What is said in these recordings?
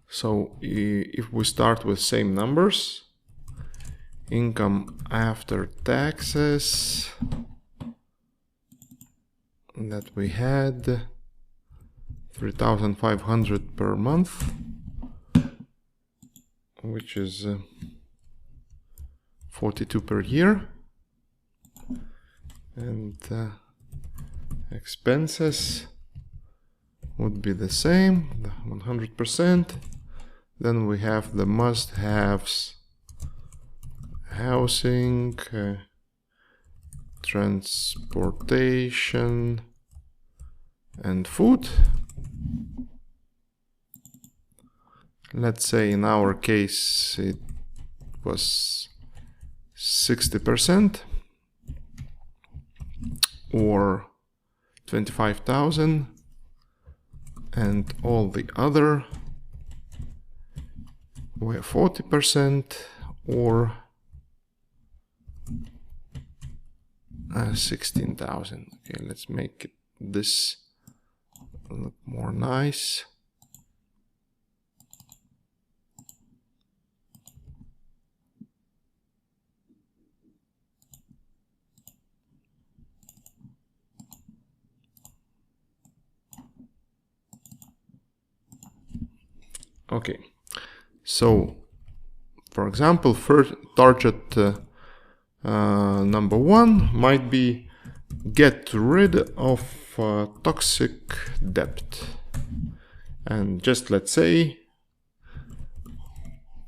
So if we start with same numbers, income after taxes that we had 3,500 per month, which is 42 per year, and expenses would be the same, the 100%. Then we have the must-haves: housing, transportation, and food. Let's say in our case it was 60%, or 25,000, and all the other were 40%, or 16,000. Okay, let's make this look more nice. Okay, so for example, first target number one might be get rid of toxic debt, and just let's say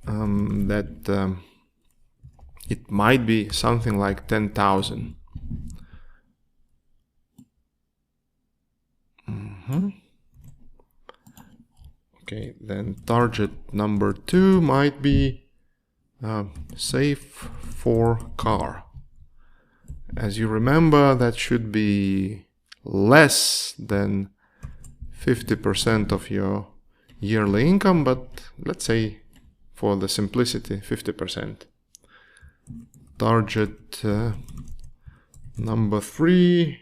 that it might be something like 10,000. Okay, then target number two might be save for car. As you remember, that should be less than 50% of your yearly income, but let's say for the simplicity, 50%. Target number three,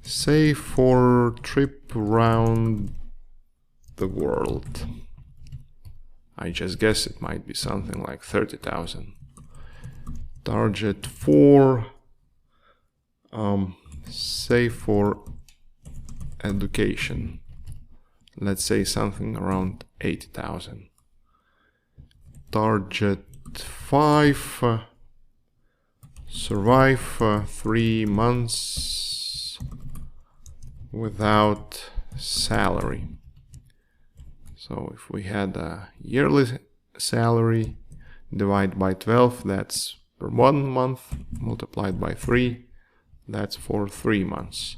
save for trip around the world. I just guess it might be something like 30,000. Target 4, save for education. Let's say something around 80,000. Target 5, survive 3 months without salary. So if we had a yearly salary, divide by 12, that's per 1 month, multiplied by 3, that's for 3 months.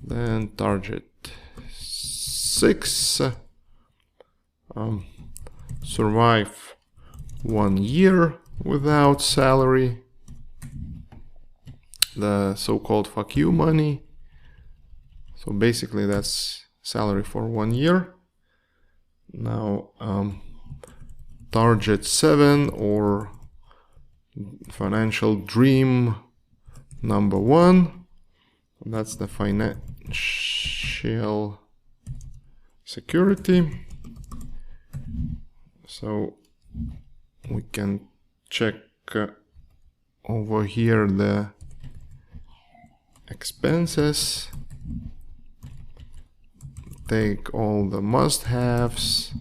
Then target 6, survive 1 year without salary, the so-called fuck you money. So basically that's salary for 1 year. Now target 7, or financial dream number 1, that's the financial security. So we can check over here the expenses, take all the must-haves,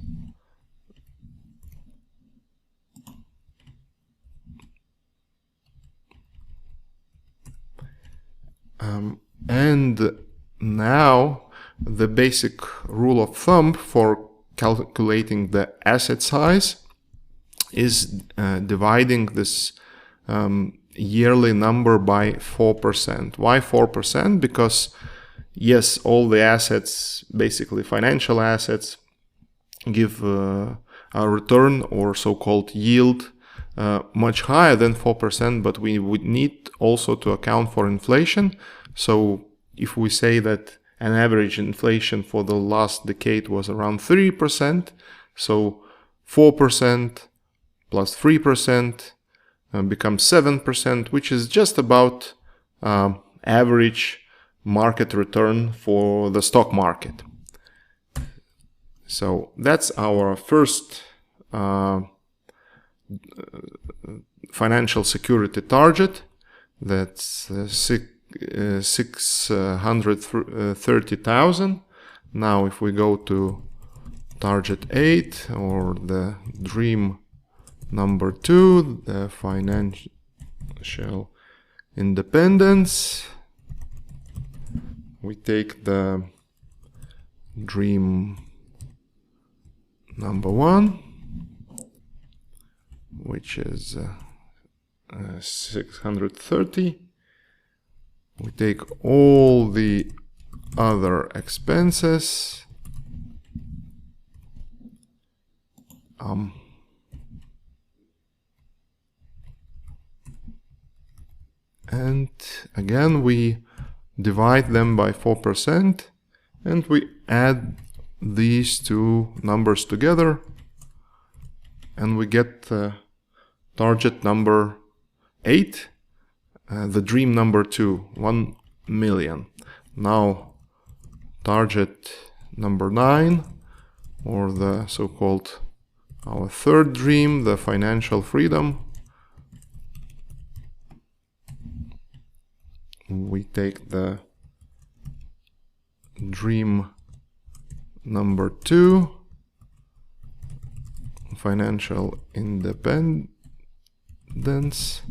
and now the basic rule of thumb for calculating the asset size is dividing this yearly number by 4%. Why 4%? Because yes, all the assets, basically financial assets, give a return or so-called yield much higher than 4%, but we would need also to account for inflation. So if we say that an average inflation for the last decade was around 3%, so 4% plus 3% becomes 7%, which is just about average market return for the stock market. So that's our first financial security target. That's 630,000. Now if we go to target 8, or the dream number 2, the financial independence, we take the dream number 1, which is 630. We take all the other expenses, and again we divide them by 4%, and we add these two numbers together, and we get target number 8, the dream number 2, 1 million. Now target number 9, or the so-called our third dream, the financial freedom. We take the dream number 2, financial independence.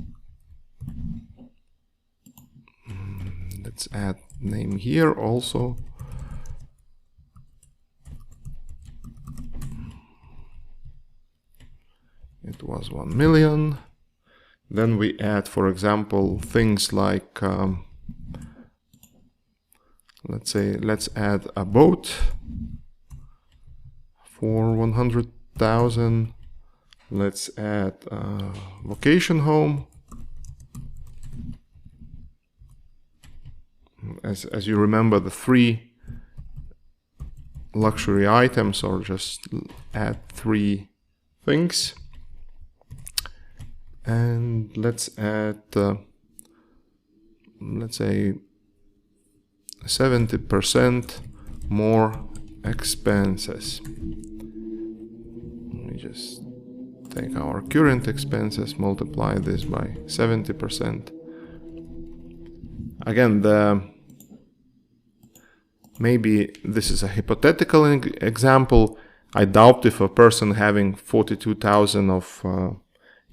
Let's add name here also. It was 1 million. Then we add, for example, things like let's add a boat for 100,000. Let's add a vacation home. As you remember, the 3 luxury items, or just add 3 things. And let's add, let's say, 70% more expenses. We just take our current expenses, multiply this by 70%. Again, maybe this is a hypothetical example. I doubt if a person having 42,000 of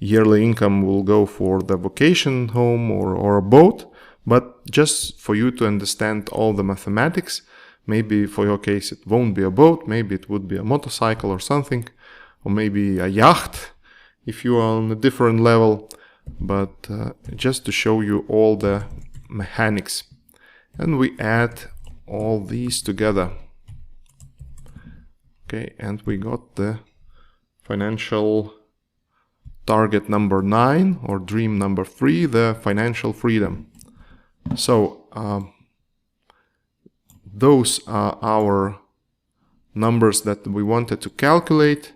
yearly income will go for the vacation home or a boat, but just for you to understand all the mathematics, maybe for your case it won't be a boat, maybe it would be a motorcycle or something, or maybe a yacht if you are on a different level, but just to show you all the mechanics. And we add all these together. Okay, and we got the financial target number 9, or dream number 3, the financial freedom. So those are our numbers that we wanted to calculate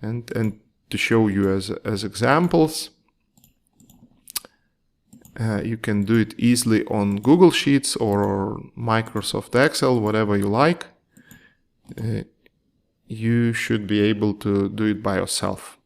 and to show you as examples. You can do it easily on Google Sheets or Microsoft Excel, whatever you like. You should be able to do it by yourself.